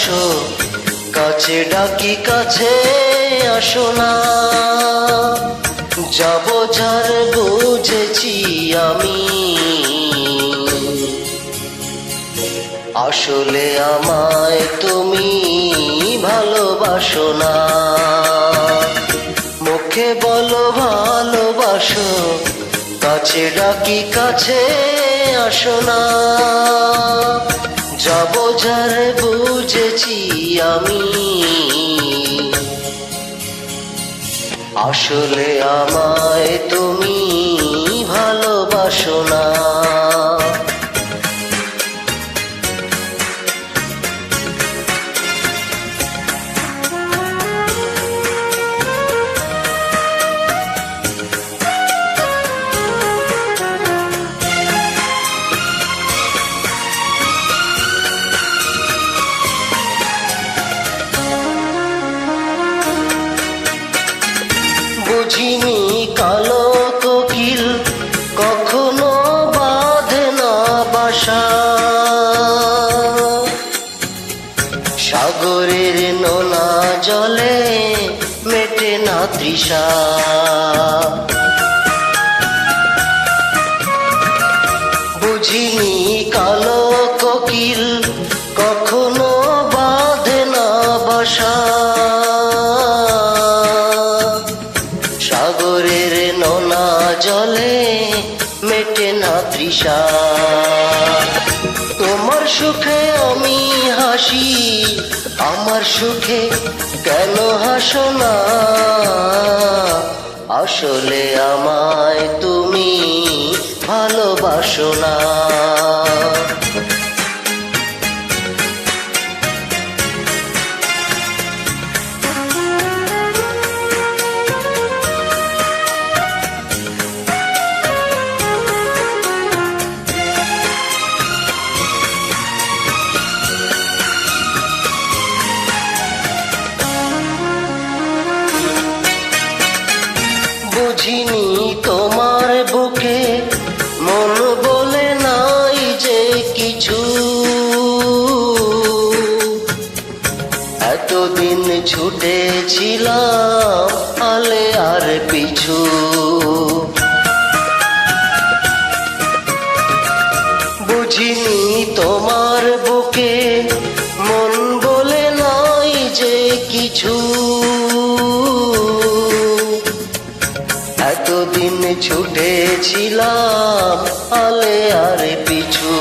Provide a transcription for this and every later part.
ভালোবাসো, কাছে ডাকি কাছে আসো না। যাব যার বুঝেছি আমি, আসলে আমায় তুমি ভালোবাসো না। মুখে বলো ভালোবাসো, কাছে ডাকি কাছে আসো না। যাব যার বুঝেছি আমি, আসলে আমায় তুমি ভালোবাসো না। বুঝিনি কালো কোকিল কখনো বাঁধে না বাসা, সাগরের নোনা জলে মেটে না তৃষা। বুঝিনি কালো কোকিল কখনো বাঁধে না বাসা, সাগরের নোনা জলে মেটে না তৃষা। তোমার সুখে আমি হাসি, আমার সুখে কেন হাসো না। আসলে আমায় তুমি ভালোবাসো না। বুঝিনি তোমার বুকে মন বলে নাই যে কিছু, এতদিন ছুটেছিলাম আলে আর পিছু। বুঝিনি তোমার বুকে মন বলে নাই যে কিছু, এতদিন ছুটেছিলাম আলে আর পিছু।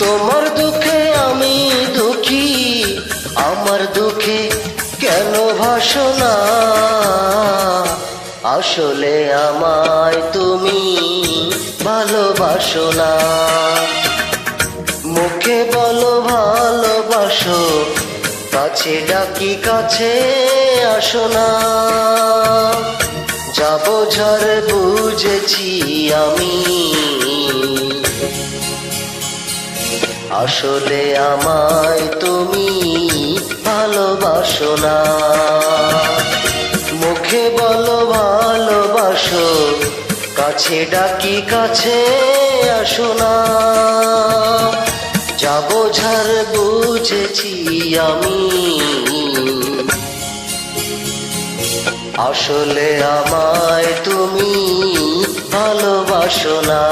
তোমার দুঃখে আমি দুঃখী, আমার দুঃখে কেন ভাসো না। আসলে আমায় তুমি ভালোবাসো না। মুখে বলো ভালোবাসো, কাছে ডাকি কাছে আসো না। যাব ঝড় বুঝেছি আমি, আসলে আমায় তুমি ভালোবাসো না। মুখে বলো ভালোবাসো, কাছে ডাকি কাছে আসো না। যাব ঝড় বুঝেছি আমি, আসলে আমায় তুমি ভালোবাসো না।